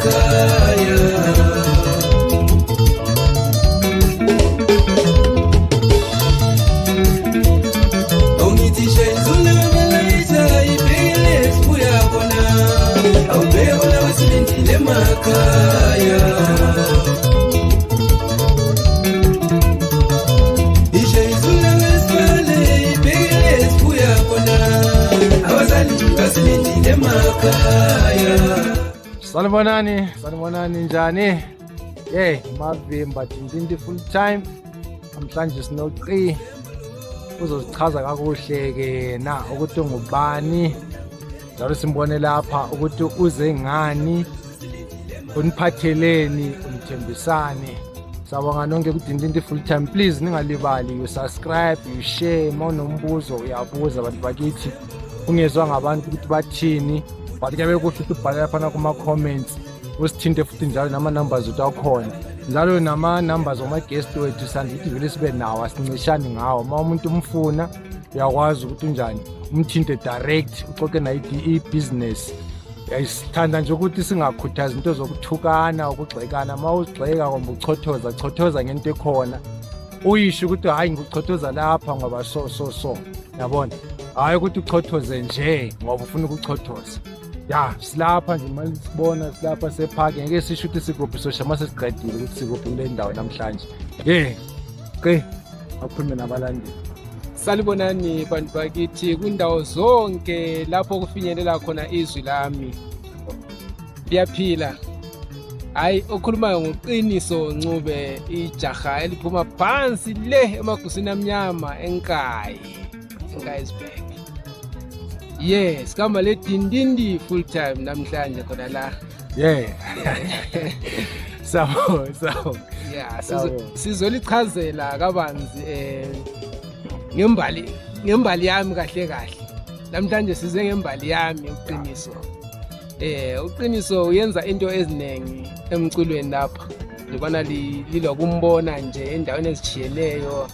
emakhaya. Ongithi shayizule malayita ibhekele sibuya khona. Awubheka la wasilindile emakhaya. Ishayizule wesibale ibhekele sibuya khona. Abazali basilindile emakhaya. Sanibonani njani? Mavimba Dindindi full time. Namhlanje sinoqi uzosichaza kakuhle ke na ukuthi ungubani. Njalo simbone lapha ukuthi uze ngani, uniphatheleni, unithembisane. Sawubona nonke kuDindindi full time. Please ningalibali you subscribe, you share, mawunombuzo uyabuza abantu bakithi. Ungezwa ngabantu ukuthi bathini. But ke bekuhle ukuthi ubhale lapha kuma comments. Usithinte futhi njalo nama numbers utakhona. Njalo nama numbers oma guest wethu sandithi vele sibe nawo asincishani ngawo. Uma umuntu umfuna uyakwazi ukuthi unjani umthinte direct uxoxe naye i-business. Sithanda nje ukuthi singakhuthazi into zokuthukana ukugxekana. Uma uzigxeka kumbe uchothoza ngento ekhona uyisho ukuthi hayi ngikuchothoza lapha ngoba so yabona, hayi ukuthi uchothoze nje ngoba ufuna ukuchothoza. Silapha nje manje sibona silapha separk ngeke sisho ukuthi siguphi soshama sesiqedile ukuthi siguphi kule ndawo namhlanje. Akhulume nabalandeli. Salibonani bantu bakithi kwindawo zonke lapho kufinyelela khona izwi lami. Liyaphila. Hayi okhulumayo ngoqiniso Ncube ijaha eliphuma phansi le emagusini amnyama eNkayisburg. Yes, kama le Dindindi full time namhlanje khona la. So. Sizolichazela kabanzi ngembali yami kahle. Namhlanje size ngembali yami uqiniso. Uqiniso uyenza into ezinengi emculweni lapha. Libona lilokumbona nje endaweni ezichiyeneyo.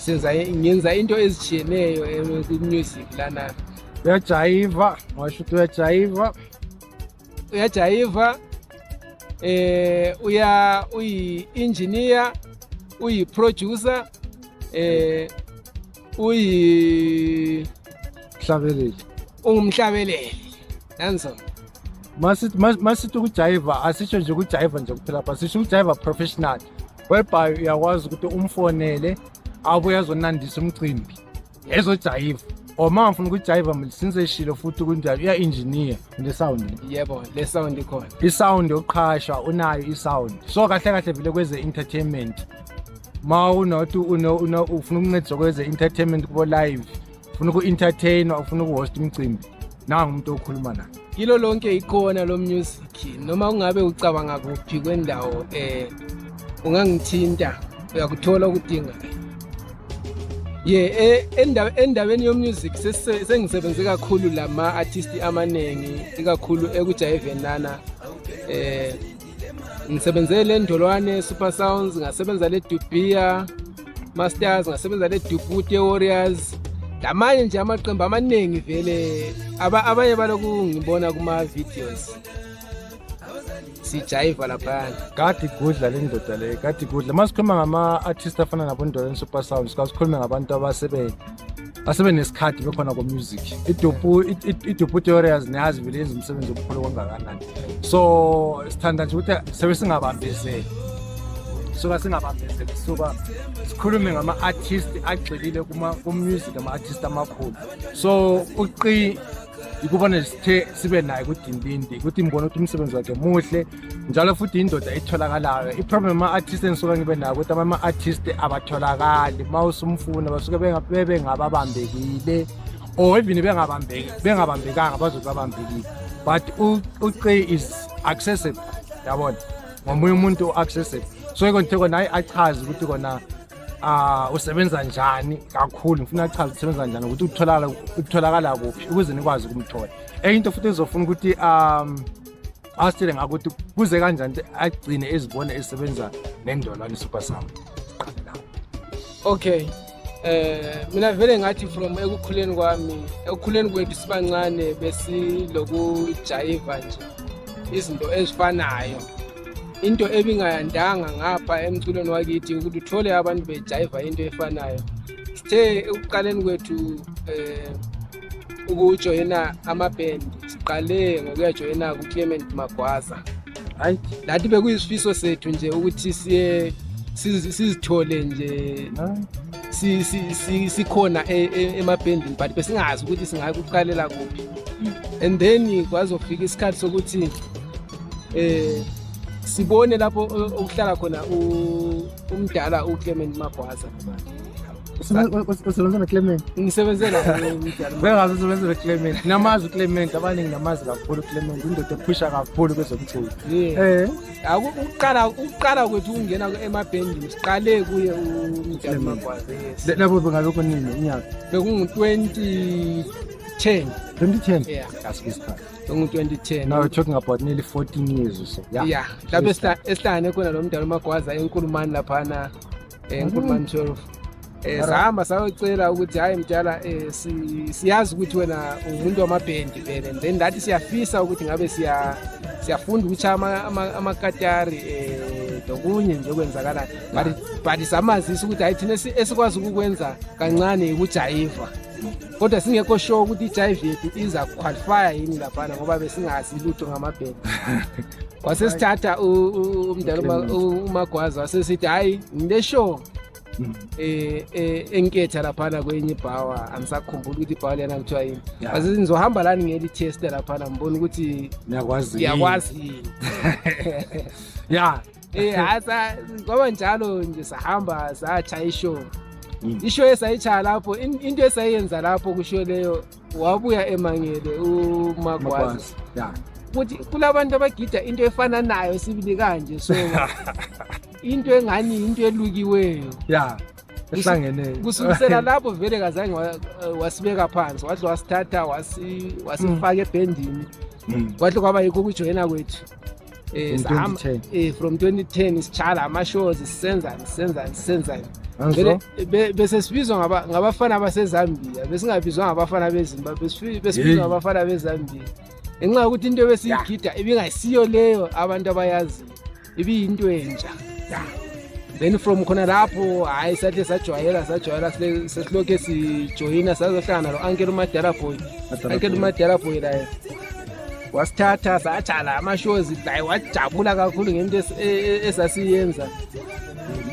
Ngenza into ezichiyeneyo ku-music lana. Uyajayiva, washo ukuthi uyajayiva. Uyi-engineer, uyi-producer, ungumhlabeleli. Nanso. Masithi ukujayiva asisho nje ukujayiva nje kuphela lapha, sisho ukujayiva professional. Whereby uyakwazi ukuthi umfonele abuye azonandisa umcimbi ezojayiva. Uma ngifuna ukujayiva mlisinze shilo futhi kunjalo uya-engineer le sound. Yebo, le sound ikhona. I-sound yoqhasha unayo i-sound. So kahle vele kweze entertainment. Ma unothi ufuna ukuncedisa kweze entertainment kubo live, ufuna uku-entertain, ufuna ukuhost umcimbi, nangu umuntu okhuluma naye. Kilo lonke ikhona lo music. Noma ungabe ucabanga kuphi kwendawo ungangithinta uyakuthola ukudinga. Endabeni yo music sengisebenze kakhulu lama artists amanengi ikakhulu ekujayiveni lana. Ngisebenze le Ndolwane Super Sounds, ngasebenza le Dubia Masters, ngasebenza le Dubute Warriors. Lamanye nje amaqembu amaningi vele abanye baloku ngibona kuma videos. Sijayiva lapha. Kade igudla le ndoda le, kade igudla. Masikhuluma ngama artists afana nabo Ndolwane Super Sounds, sikhuluma ngabantu asebe nesikhathi bekhona ko music. Idubute Warriors niyazi vele yenza umsebenzi omkhulu kangakanani. So sithanda nje ukuthi sebe singabambezeli. Suka sikhulume ngama artists agxilile ku music, ama artists amakhulu. So uqi ikubona sithe sibe naye kuDindindi ukuthi imbona ukuthi umsebenzi wakhe muhle njalo futhi indoda etholakalayo. I-problem ama artists enisuka ngibe nayo ukuthi ama artists abatholakali. Mawusumfuna basuke bengababambekile or even bengabambekanga bazothi babambekile. But uqi is accessible, yabona, ngomunye umuntu accessible. So ikonto naye achaze ukuthi kona usebenza njani kakhulu, ngifuna achaze usebenza njani ukuthi utholakala kuphi ukuze nikwazi ukumthola. Into futhi ezofuna ukuthi asitshele ngakuthi kuze kanjani agcine ezibone esebenza neNdolwane Super Sound. Okay, mina vele ngathi from ekukhuleni kwethu sibancane besilokujayiva nje izinto ezifanayo. Into ebingayandanga ngapha emculweni wakithi ukuthi uthole abantu bejayiva into efanayo. Sithe ekuqaleni kwethu ukujoyina amabhendi siqale ngokuyajoyina kuClement Magwaza. Hayi, Lathi bekuyisifiso sethu nje ukuthi sizithole nje sikhona emabhendini but besingazi ukuthi singakuqalela kuphi. And then kwazofika isikhathi sokuthi sibone lapho okuhlala khona umdala uClement Magwaza. usebenza noClement? Ngisebenzela umdala. Bengazi usebenza noClement. Namazi uClement, abaningi namazi kakhulu uClement, indoda ephusha kakhulu kwezomculo. Ukuqala kwethu ungena emabhendini siqale kuye umdala Magwaza. Yes. Lapho bengalokho nini unyaka? Bekungu-2010. 2010? Yeah. That's good stuff. Bekungu-2010. Now we're talking about nearly 14 years or so. Yeah. Lapho esihlangane khona lo mdala Magwaza eNkulumani laphana eNkulumani 12. Sahamba sayocela ukuthi hayi mdala siyazi ukuthi wena umuntu wamabhendi vele, and then lathi siyafisa ukuthi ngabe siyafunda ukuthi amakatari dokunye nje okwenzakala, but samazisa ukuthi hayi thina esikwazi ukukwenza kancane ukujayiva, kodwa singekho sure ukuthi ijive yethu iza qualify yini laphana ngoba besingazi lutho ngamabhendi. Wasesithatha umdala uMagwaza wasesithi hayi ngile sure enketha laphana kwenye ibhawa, angisakhumbula ukuthi ibhawa lena kuthiwa yini. Base nizohamba lani ngeli test laphana ngibona ukuthi ngiyakwazi yini. Yeah. Hasa ngoba njalo nje sahamba sacha ishow. Ishow esayicha lapho into esayenza lapho kusho leyo wabuya emangele uMagwaza. Yeah. Ukuthi kulabantu abagida into efana nayo sibili kanje, so into engani into elukiweyo. Yeah. Ehlangene. Kusukisela lapho vele kazange wasibeka phansi, wathi wasithatha wasifaka ebhendini. Kwathi kwaba yikho ukujoyina kwethu. Sahamba from 2010 sichala ama-shows sisenza. Bese sibizwa ngabafana baseZambia, besingabizwa ngabafana beZimbabwe, besibizwa ngabafana beZambia. Ngenxa yokuthi into besiyigida ibingayisiyo leyo abantu abayazi, ibiyinto entsha. Then from khona lapho hayi sathi sajwayela sesilokhe sijoyina sazohlangana lo Uncle uMadala Boy la wasithatha satshala ama-shows hayi wajabula kakhulu ngento esasiyenza.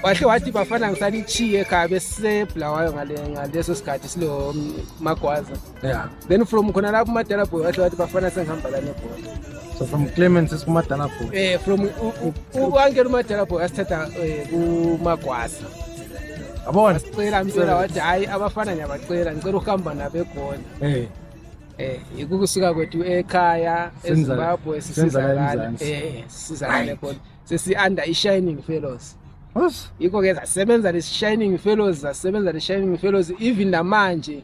Wahle wathi bafana ngisalichiye ekhaya besebulawayo ngaleso sikhathi silo Magwaza. Yeah. Then from khona lapho uMadala Boy wahle wathi bafana sengihamba lana eBhola. So from Clement kuMadala Boy. From Uncle uMadala Boy asithatha kuMagwaza. Abona sicela msela wathi hayi abafana ngiyabacela ngicela ukuhamba nabo eGola. Ikusuka kwethu ekhaya eZimbabwe sisizalana eGola sesi under iShining Fellows. Yiko ke sasebenza le Shining Fellows even namanje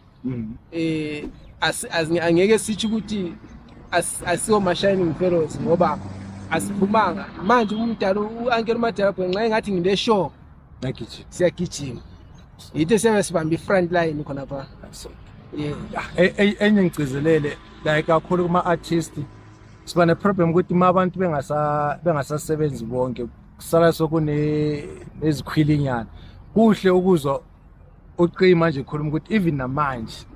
angeke sithi ukuthi asiwo ma Shining Fellows ngoba asiphumanga manje umdala uUncle uMadala Boy nxa engathi ngile show siyagijima yithe sibamba ifront line khona pha. Enye ngicizelele like kakhulu kuma-artist siba ne-problem ukuthi uma abantu bengasasebenzi bonke kusala sokunezikhwilinyana. Kuhle ukuzwa uqima manje khuluma ukuthi even namanje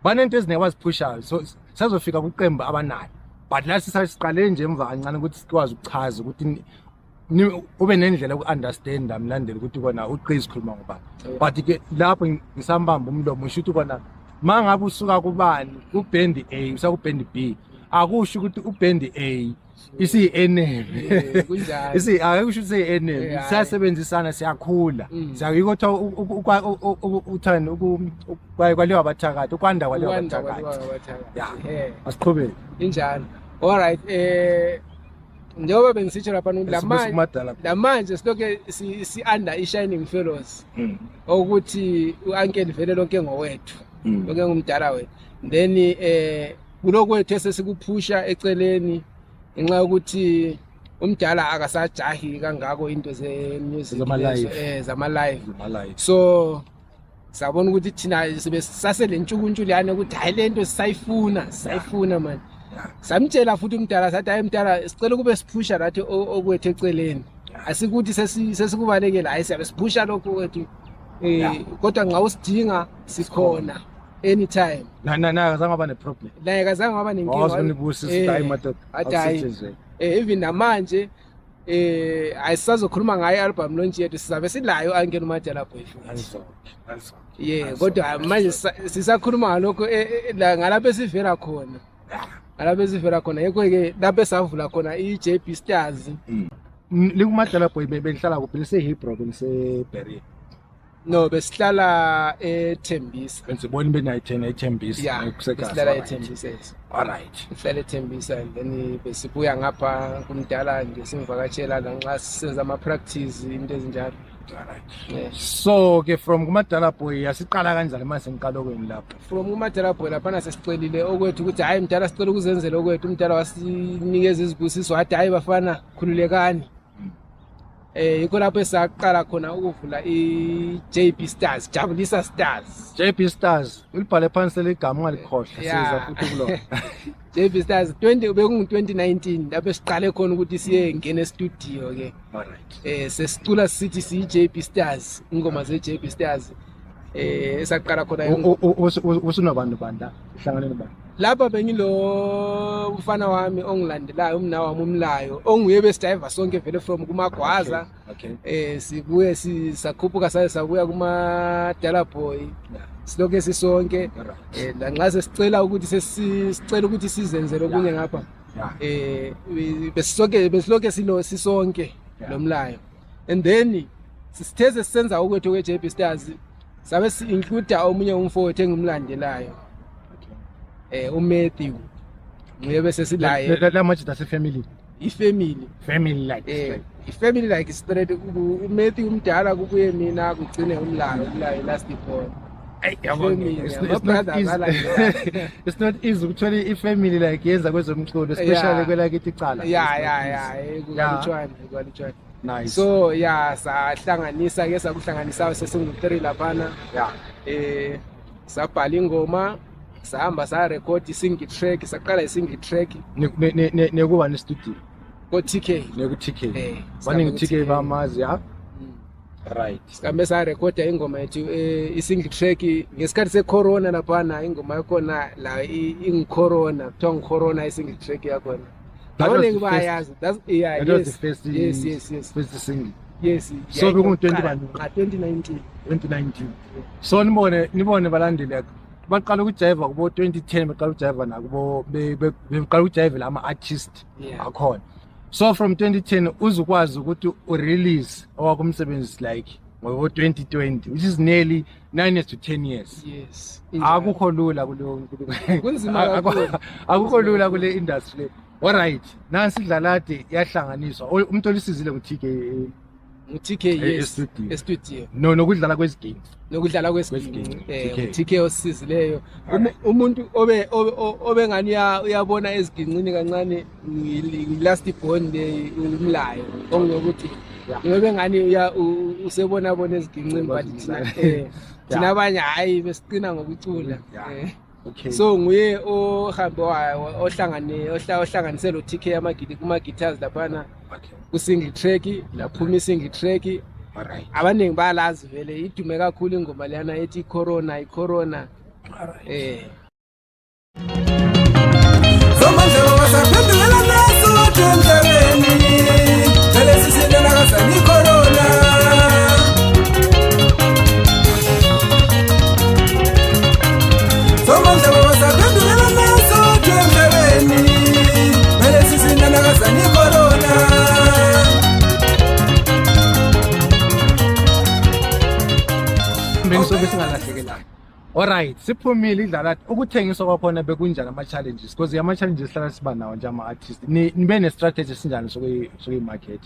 banento ezingeke baziphushayo, so sazofika kuqembu abanayo, but la sisiqale nje emva kancane ukuthi sikwazi ukuchaza ukuthi ube nendlela yoku-understanda mlandeli ukuthi kona uqisi khuluma ngobani. But ke lapho ngisambamba umlomo usho ukuthi kona mangabe usuka kubani kubhendi A usa kubhendi B akusho ukuthi ubhendi A isiyeneme akusho ukuthi isiyeneme, siyasebenzisana siyakhula siyayikho uthani kwalewa abathakathi ukwanda kwalewa abathakathi. Yeah, asiqhubeke injalo. All right, njengoba bengisitsho lapha lamanje silokhe si-under iShining Fellows ukuthi u-Uncle vele lonke ngowethu, lonke ngumdala wethu. Then kulokwethu esesikuphusha eceleni ngenxa yokuthi umdala akasajahi kangako into ze-music zama live. So sabona ukuthi thina sibe sasele ntshukuntshuliyane ukuthi hayi lento sisayifuna man. Samtshela futhi umdala sathi hayi mdala sicela kube siphusha nathi okwethu eceleni. Asikuthi sesikubalekela hayi siyabe siphusha lokho kwethu. Kodwa nxa usidinga sikhona anytime. Na akazange aba ne-problem. Naye akazange aba nenkinga. Even namanje ayisisazokhuluma ngayo i-album launch yethu sizabe silayo Angena uMadala Boyfriend. Yeah, kodwa manje sisakhuluma ngalokho ngalapho esivela khona. Ngalapho esivela khona yekho-ke lapho esavula khona i-JB Stars. LikuMadala Boy benihlala kuphi lise-Hebrew beniseBerea? No, besihlala eThembisa. Bensibona benayithena eThembisa. Yeah, besihlala eThembisa. Alright. Sihlala eThembisa and then besibuya ngapha kumdala nje simvakatshela lanxa sisenza ama-practice into ezinjalo. Alright. So ke from kuMadala Boy yasiqala kanjani manje sengiqala okweni lapho? From kuMadala Boy laphana sesicelile okwethu ukuthi hayi mdala sicela ukuzenzela okwethu. Umdala wasinikeza izibusiso wathi hayi bafana khululekani. Yikho lapho esaqala khona ukuvula i-JB Stars, Jabulisa Stars. JB Stars ulibhale phansi leligama ungalikhohlwa siza futhi kulona. JB Stars bekungu-2019 lapho siqale khona ukuthi siye ngene studio ke. Alright. Sesicula sithi siyi-JB Stars, ingoma ze-JB Stars. Esaqala khona usunabantu banda uhlangane nobani? Lapha bengilo umfana wami ongilandelayo umna wami umlayo onguye besidiver sonke vele from kuMagwaza. Okay. Sibuye sakhuphuka sabuya kuMadala Boy. Siloke sisonke lanxa sesicela ukuthi sicela ukuthi sizenzele okunye ngapha. Besiloke sisonke lomlayo. And then sisitheze sisenza okwethu kwe-JB Stars sabe si-include omunye umfowethu engimlandelayo. uMatthew nguye bese silaye la manje that's a family like ifamily like straight uMatthew umdala kubuye mina kugcine umlayo last born. It's not easy ukuthola ifamily like yenza kwezomculo especially kwelakithi icala. Kwalitshwana. Nice. So sahlanganisa ke sakuhlanganisayo sesingu-3 laphana. Sabhala ingoma sahamba sa-record i-single track, saqala i-single track nekuba ne-studio ko-TK. Neku-TK. Baningi TK bamazi ya. Right. Sikambe sa-recorda ingoma yethu i-single track ngesikhathi se-corona laphana ingoma yakhona la ingi-corona kuthiwa ngi-corona i-single track yakhona. Abaningi bayazi. First single. Yes. So bekungu-2019. So nibone balandeli baqala ukujiva kubo 2010 baqala ukujiva nakubo beqala ukujiva lama artist akhona. So from 2010 uzukwazi ukuthi u-release owakumsebenzi like ngo 2020 which is nearly 9 years to 10 years. Yes. Akukho lula kunzima kakhulu. Akukho lula kule industry. Alright, nansi idlalade yahlanganiswa umuntu olisizile ngu-TK yes estudio nokudlala kwezigame TK osisizileyo umuntu obengani uyabona eziginqini kancane last born umlayo ongokuthi ngobe ngani usebona eziginqini but thina abanye hayi besiqina ngokucula. Okay. So nguye ohambe ohlanganisela uTK amagidi kuma-guitars laphana ku-single track laphuma i-single track. Alright. Abaningi bayalazi vele idume kakhulu ingoma leyana ethi icorona. Alright. Somandla wasaphendulela naso emhlabeni vele sisindela kazani icorona. Somandla wasaphendulela naso emhlabeni vele sisindela kazani icorona. Bengisobe singalahlekelana. Alright, siphumile idlala ukuthengiswa kwakhona bekunjani ama-challenges because ama-challenges hlala siba nawo nje ama-artist nibe ne-strategy esinjani sokuyi-market?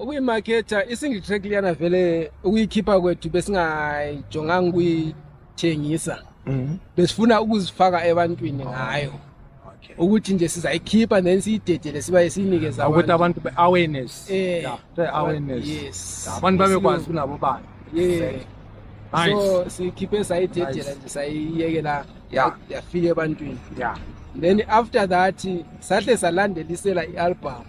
Ukuyi-marketa i-single track liyana vele ukuyikhipha kwethu besingayijonganga ukuyithengisa. Besifuna ukuzifaka ebantwini ngayo. ukuthi nje sizayikhipha then siyidedele siba siyinikeza ukuthi abantu be-awareness Yeah. awareness Yes. abantu babekwazi kunabo bani. Yeah. Nice. So sikhiphe sayidedela Nice. nje sayiyekela Yeah. yafika ebantwini. Yeah. Then after that sahle salandelisela i-album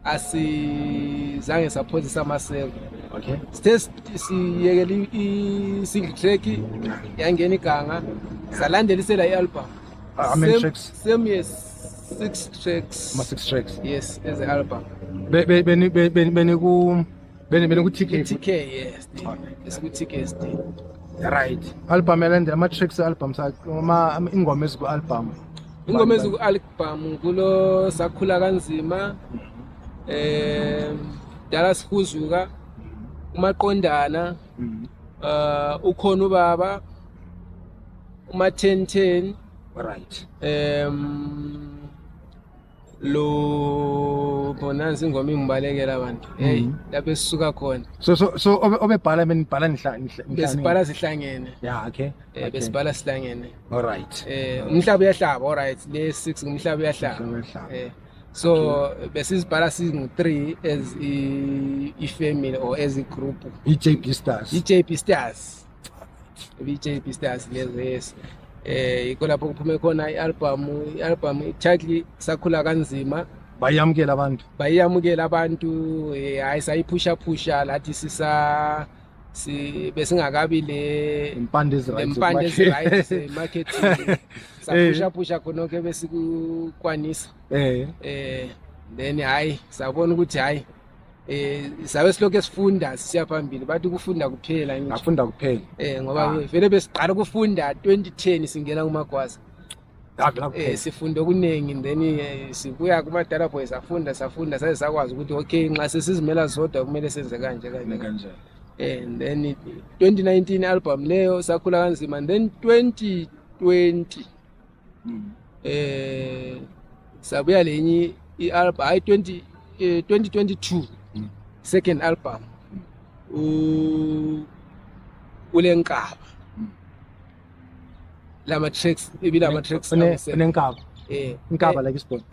asizange saphozisa amaseko. Okay. Sithe siyekele i-single track yangena iganga salandelisela i-album. How many Same- tracks? Same yes, 6 tracks. 6 tracks. Yes, as an album. beniku TK. TK, yes. It's good TK still. Right. Album elandela ama-tracks e-album ingoma eziku-album. Ingoma eziku-album kulo sakhula kanzima, dala sihuzuka, umaqondana, ukhona ubaba, uma 1010, Right. lo bonanza ingoma ingibalekela abantu. Hey, lapho esisuka khona. So obebhala benibhala Besibhala sihlangene. Yeah, okay. Besibhala sihlangene. All right. Umhlaba uyahlaba, all right. Le 6 umhlaba uyahlaba. So besizibhala singu3 as a family or as a group. JP Stars. JP Stars. JP Stars yes. Iko lapho kuphume khona i-album title sakhula kanzima. Bayamukela abantu. Hayi sayiphusha lathi besingakabi impande right marketing. Saphusha khona ke besikukwanisa. Then hayi sabona ukuthi hayi sabe silokho esifunda siya phambili bathi kufunda kuphela nje. Afunda kuphela. Ngoba vele besiqala ukufunda 2010 singena kuMagwaza. Sifunda okunengi then sibuya kumadala boys safunda saze sakwazi ukuthi okay nxa sesizimela zodwa kumele senze kanje. And then 2019 album leyo sakhula kanzima and then 2020 sabuya lenye i-album hayi 2022 second album ulenkaba lama tracks unenkaba inkaba like isibona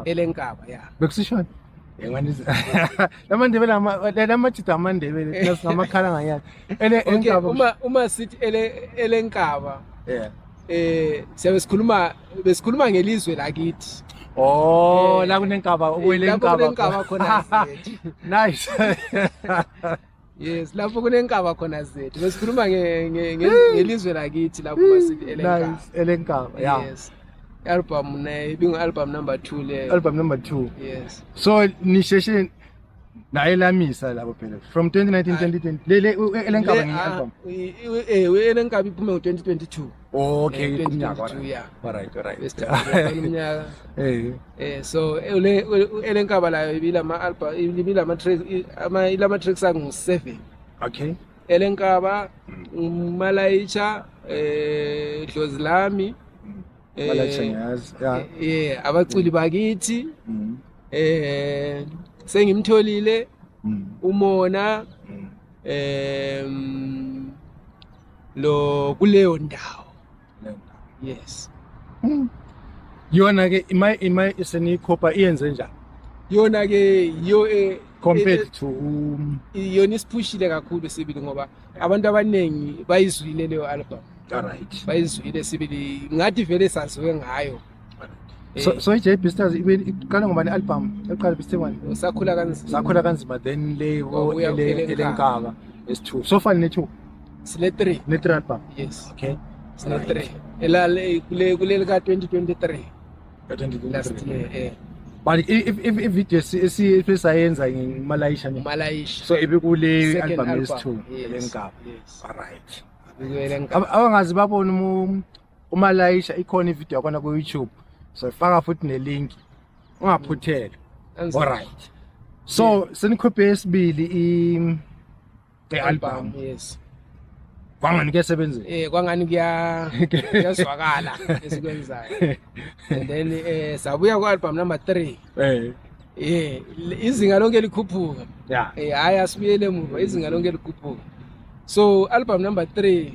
elenkaba yeah bekusishona lamandebele lamajida amandebele nasingamakhala nganyana okay uma sithi elenkaba siyabe sikhuluma ngelizwe lakithi. La kunenkaba kunenkaba khona zethu. Nice. Yes, lapho kunenkaba khona zethu. Besikhuluma ngelizwe lakithi lapho basithi elenkaba. Nice, elenkaba. Yeah. Yes. Album album number 2 le. Album number 2. Yes. So nisheshe nayelamisa labo phela from 2019 2020 elenkaba nge-album. Elenkaba iphume ngo-2022. Okay, kunyaka. Yeah. All right. Unyaka. So elenkaba layo ibilama tracks angu-7. Okay. Elenkaba Malaysia Dlozilami Malaysia ngiyazi. Yeah, abaculi bakithi sengimtholile umona lo kuleyo ndawo. Yes. Yona ke imay isenikhopha iyenze njani? Yona ke compared to yona isiphushile kakhulu sibili ngoba abantu abanengi bayizwile leyo album. All right. Bayizwile sibili ngathi vele saziwe ngayo. So JP Stars iqala ngobani album eqala bese1 sakhula kanzima then leyo elenkaba is2 so far ne2 sile 3 ne3 album. Yes. Okay. Sile 3 elale kule ka 2023 last year. But if video esisayenza ngeMalaysia so ibikule album is2 elenkaba. All right. Abangazi babona uMalaysia ikhona ivideo yakona ku YouTube so faka futhi nelink ungaphuthela. All right. So senikhophe esibili i-album. Yes. Kwangani kuyasebenza? Kwangani kuyazwakala esikwenzayo. And then sabuya ku-album number 3. Izinga lonke likhuphuka. Hayi asibuyele emuva izinga lonke likhuphuka. So album number 3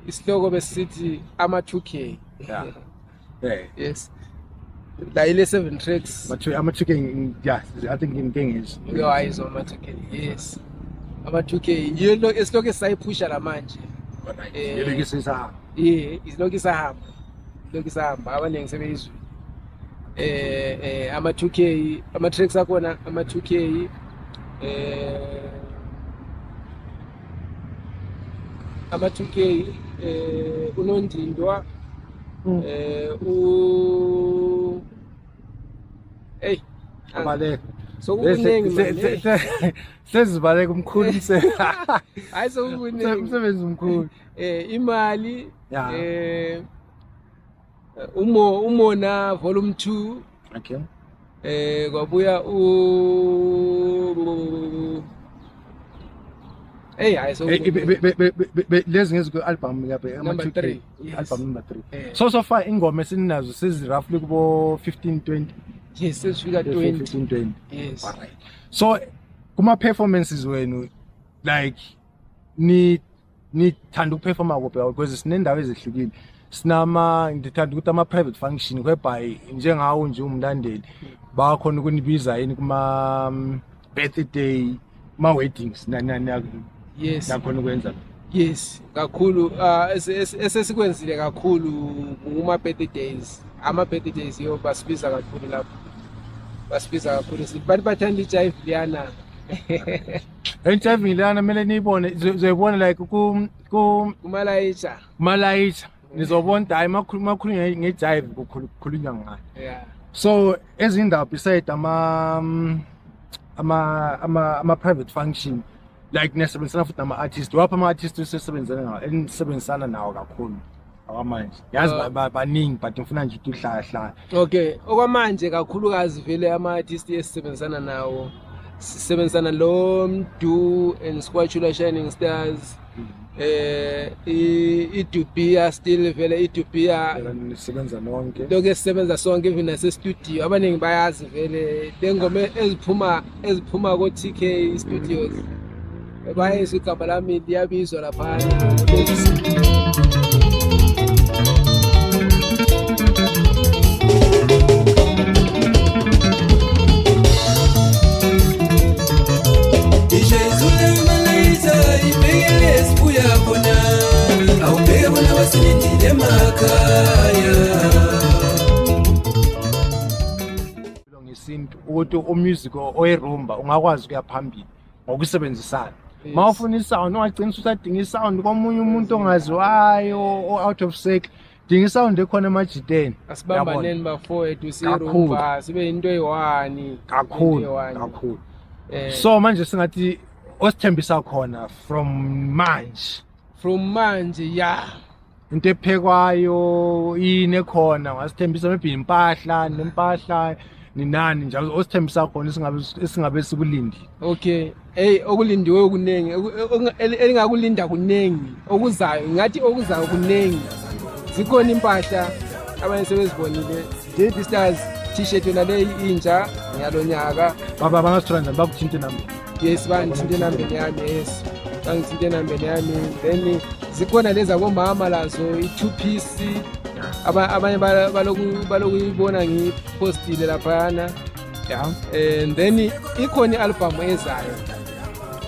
isihloko besithi ama 2K. Yes. La ile 7 tracks. Ama-2K, yeah, I think ngiyengizwa. Uyawayizwa ama-2K. Yes. Ama-2K yilo esilokhu sayiphusha la manje. Yilokhu isisahamba. Isilokhu isahamba. Lokhu isahamba abaningi sebeyizwa. Ama-2K, ama-tracks akhona ama-2K ama-2K uNondindwa Abaleka. so kuningi manje. Sezibaleka umkhulu Hayi so kuningi umsebenzi umkhulu. Imali Yeah. umona volume 2 Okay. kwabuya hayi so lezi ngezi ku-album yabe Number ama-2K. 3, yes. Album number 3. So far ingoma esinazo sezi-roughly kubo 15-20. yes sesifika 20 15-20. yes. Alright. So kuma-performances wenu like nithanda ukuperforma kuphi because sinendawo ezehlukile. Ngithanda ukuthi ama-private function whereby njengawo nje umlandeli bakhona ukunibiza yini kuma-birthday, ma-weddings Yes. nakhona ukwenza. Yes, kakhulu esesikwenzile kakhulu kuma-birthdays. Ama-birthdays yo basibiza kakhulu lapho. Basibiza kakhulu sibantu bathanda ijive liyana. Entshayiving lana kumele niyibone, zoyibona like Kumalayitsha. kumalayitsha nizobona hayi makhulunywa ngejive kukhulunywa ngayo. Yeah. So ezindawo beside ama-private function like nesebenzisana futhi nama-artist, wapha ama-artist enisebenzisana nawo kakhulu awamanje yazi baningi but ngifuna nje ukuthi uhlala. Okay, okwamanje kakhulukazi vele ama-artist esisebenzisana nawo sisebenzisana lo Mdu and Squatula Shining Stars. iDubia still vele iDubia nisebenza nonke lokho esisebenza sonke even nase-studio abaningi bayazi vele lengoma eziphuma ko-TK Studios bayezwa igama lami liyabizwa laphana. ngesintu ukuthi umusic oyirumba ungakwazi ukuya phambili ngokusebenzisana. Mawufuna isound ungagcina usadinga isound komunye umuntu ongaziwayo out of sync, dinga isound ekhona emajiteni. Asibambaneni bafowethu sirumba sibe into eyi-1 kakhulu. So manje singathi osithembisa khona from manje yeah, into ephekwayo yini ekhona ngasithembisa maybe nempahla ninani njalo osithembisa khona isingabe sikulindi. Okay, okulindiwe okuningi elingakulinda kuningi okuzayo ngathi okuzayo kuningi zikhona impahla abanye sebezibonile Baby Stars t-shirt yona le intsha ngiyalonyaka baba bangasithola bakuthinte nami. Yes, bangithinte nambeni yami. Yes, bangithinte nambeni yami. Then zikhona lezi abomama lazo i-2 piece abanye baloku ibona ngipostile laphana. Yeah. And then ikhona i-album ezayo.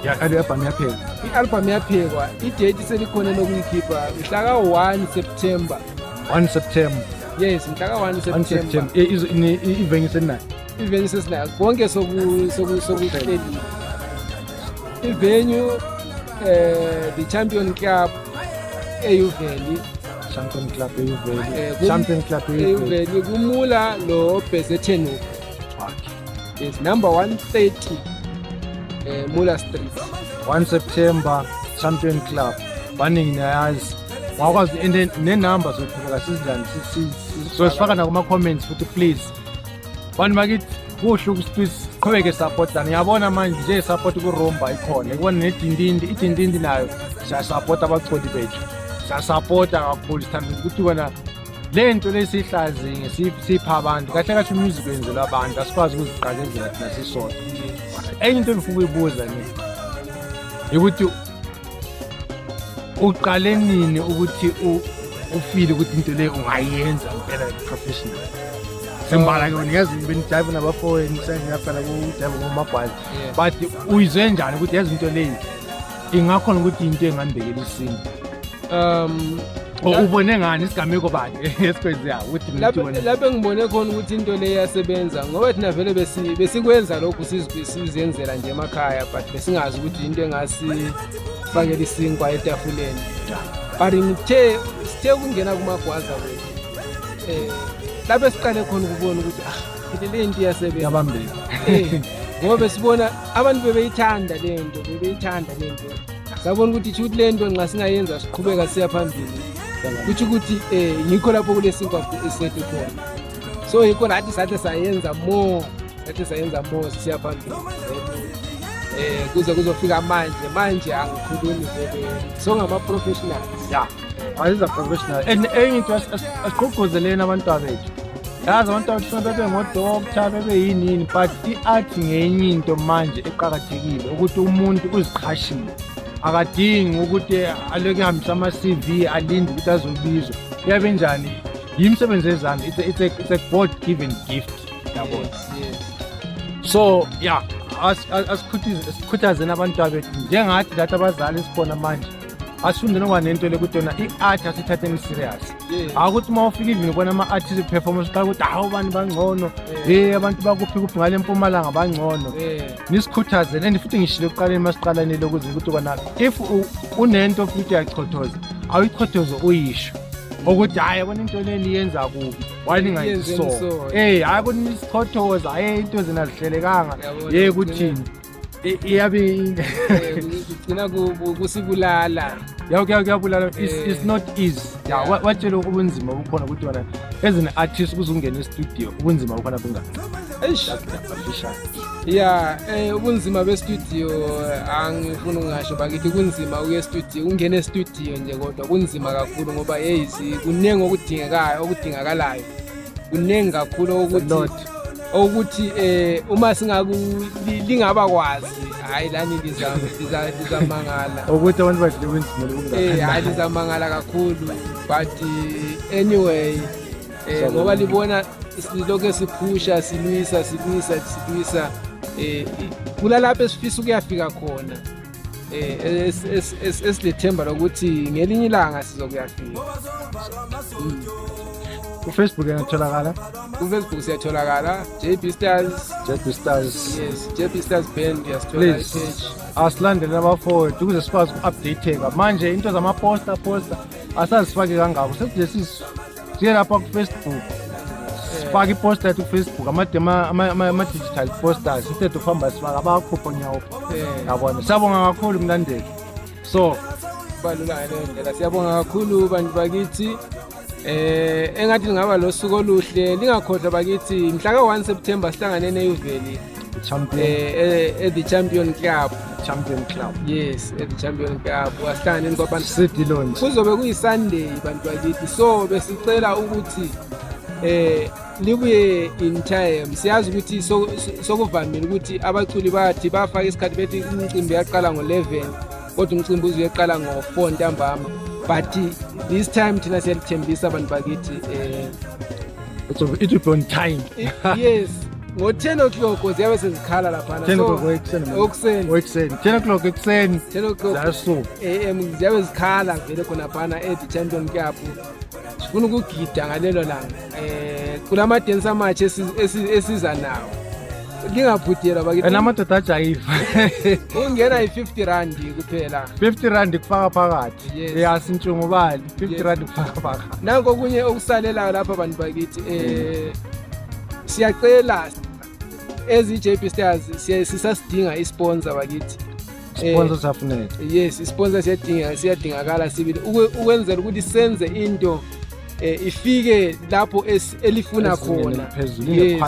Yeah, i-album yaphekwa. I-album yaphekwa. I-date selikhona lokuyikhipha mhla ka-1 September. 1 September. Yes, mhla ka-1 September. Ivenue senayo. Ivenue sesinayo. Konke sokuhlelile. Ivenue the Champion Club eUveli. Champion Club eUveli. Kumula lo Bezetenu. Yes, number 130 Mula Street. 1 September Champion Club. Baningi nayazi. Ngakwazi nenamba zokuphela sizidlani sifaka na kuma comments futhi please. Bantu bakithi kuhle ukuthi qhubeke supportana. Ngiyabona manje nje support kuRumba ikhona. Ikona nedindindi nayo siya support abaculi bethu. Siya support kakhulu sithanda ukuthi wena lento lesihlazinge sipha abantu kahle umusic wenzela abantu asikwazi ukuziqalezela thina sisodwa. Enye into engifuna ukuyibuza ukuthi uqale nini ukuthi ufile ukuthi into le ungayenza impela professional. Sembala ke ngiyazi benidive nabafowenu sengiyaqala ukudive ngomabhazi but uyizwe njani ukuthi yazi into le ingakhona ukuthi into engandibekela isimo ubone ngani isigameko bani esikwenzayo ukuthi lapho engibone khona ukuthi into le iyasebenza ngoba thina vele besikwenza lokhu sizenzela nje emakhaya but besingazi ukuthi into engasifakela isinkwa etafuleni but sithe kungena kumagwaza wethu lapho siqale khona ukubona ukuthi le nto iyasebenza yabambela ngoba besibona abantu bebeyithanda le nto sabona ukuthi isho ukuthi le nto nxa singayenza siqhubeka siya phambili kuthi ukuthi ngikho lapho kule sinkwa esethu khona so yikho nathi sathi sayenza more siya phambili kuze kuzofika manje angikhulumi vele so ngama-professionals ayiza professional and enye into asigqugquzeleni abantwana bethu yazi abantwana bethu bebe ngodokotha bebe yini but i-art ngenye into manje eqakathekile ukuthi umuntu uziqhashile akadingi ukuthi aloke hambisa ama-CV alinde ukuthi azobizwa kuyabe njani yimisebenzi yezandla it's a God given gift yabona so yeah asikhuthazeni abantwana bethu njengathi lathi abazali esikhona manje asifunde nokuba nento le ukuthi yona i-art asithatheni serious akuthi uma ufika endlini ubona ama-artist performance qala ukuthi hawu bani bangcono abantu bakuphi ngale mpumalanga bangcono nisikhuthazeni and futhi ngishilo ekuqaleni masiqalanile ukuthi kona if unento futhi uyachothoza awuyichothoze uyisho ukuthi hayi yabona into leni yenza kubi wani ngayiso hayi bona isichothoza hayi into zina zihlelekanga kuthini iyabe ugcina kusibulala kuyabulala it's not easy watshela ubunzima bukhona ukuthi wena as an artist kuzungena e-studio ubunzima bukhona bungani ubunzima be-studio angifuna ungasho bakithi kunzima ukuya e-studio ungena e-studio nje kodwa kunzima kakhulu ngoba kuningi okudingakalayo kuningi kakhulu ukuthi uma lingaba kwazi hayi lani lizamangala ukuthi abantu badle hayi lizamangala kakhulu but anyway ngoba libona silokho siphusha silwisa kulalapho esifisa ukuyafika khona esilethemba lokuthi ngelinye ilanga sizokuyafika ku-Facebook yatholakala ku-Facebook siyatholakala JB Stars yes JB Stars Band yasithola page asilandele abafowethu ukuze sikwazi uku-updateka manje into zama-poster asazifake kangako sekuje siye lapha ku-Facebook sifake iposter yethu ku-Facebook ama-digital posters instead of hamba sifake abakhupho nyawo yabona siyabonga kakhulu mlandeli so balula ngale ndlela siyabonga kakhulu bantu bakithi engathi lingaba losuku oluhle lingakhohlwa bakithi mhla ka-1 September sihlangane neYuveli at the Champion Club yes at the Champion Club asihlanganeni kwabantu city launch kuzobe kuyiSunday bantu bakithi so besicela ukuthi libuye in time siyazi ukuthi sokuvamile ukuthi abaculi bathi bafaka isikhathi bethi umcimbi yaqala ngo-11 kodwa umcimbi uzoyeqala ngo-4 ntambama but this time thina siyalithembisa abantu bakithi it will be on time yes ngo-10 o'clock ziyabe sezikhala laphana 10 o'clock ekuseni 10 o'clock ekuseni 10 o'clock AM ziyabe zikhala vele khona phana at the Champion Cup sifuna ukugida ngalelo langa kulama-dance amatshe esiza nawo lingabhudela bakithi namadoda ajayiva ungena i-50 rand kuphela 50 rand kufaka phakathi yasintshungubali 50 rand kufaka phakathi nanko kunye okusalelayo lapha abantu bakithi siyacela ezi-JB Stars sisasidinga i-sponsor bakithi sponsor safuneka yes i-sponsor siyadingakala sibili ukwenzela ukuthi senze into ifike lapho elifuna khona yes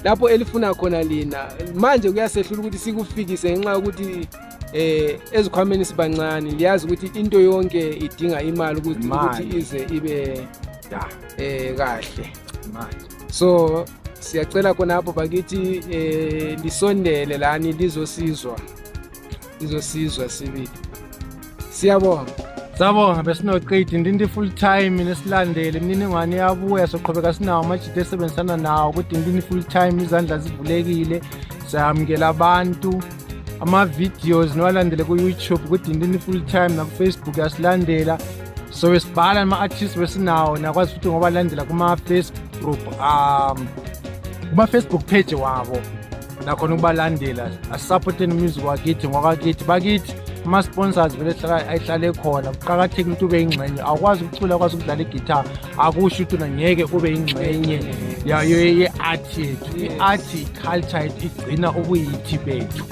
lapho elifuna khona lina manje kuyasehlula ukuthi sikufikise ngenxa yokuthi ezikhwameni sibancane liyazi ukuthi into yonke idinga imali ukuthi ize ibe kahle so siyacela khonapho bakithi lisondele lani lizosizwa sibili siyabonga Sabonga besinoqeda Ndindi full time nesilandele imininingwane yabuya soqhubeka sinawo amajita esebenzisana nawo ukuthi Ndindi full time izandla zivulekile sayamukela abantu ama-videos niwalandele ku-YouTube ukuthi Ndindi full time naku-Facebook yasilandela so besibhala ama-artists besinawo nakwazi futhi ngoba landela kuma-Facebook group kuma-Facebook page wabo nakhona ukubalandela asupporteni music wakithi ngokwakithi bakithi ama-sponsors vele ayihlale khona kuqakathekile ukuthi ube yingxenye awukwazi ukucula akwazi ukudlala igitara akusho ukuthi ngeke ube yingxenye ye-art yethu i-art i-culture yethu igcina ubuyithi bethu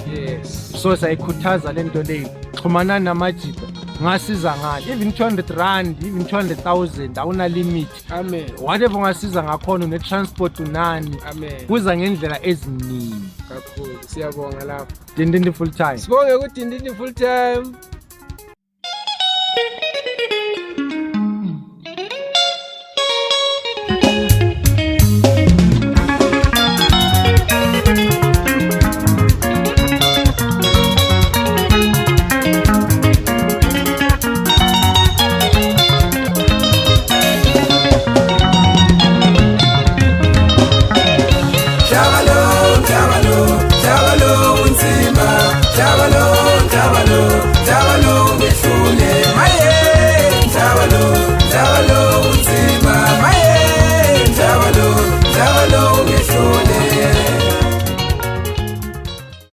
so sayikhuthaza le nto leyo xhumana namajita ngasiza ngani even 200 rand even 200,000 awuna limit amen whatever ungasiza ngakhona une-transport unani amen kuza ngendlela eziningi kakhulu siyabonga lapho Ndindi full time sibonge ukuthi Ndindi full time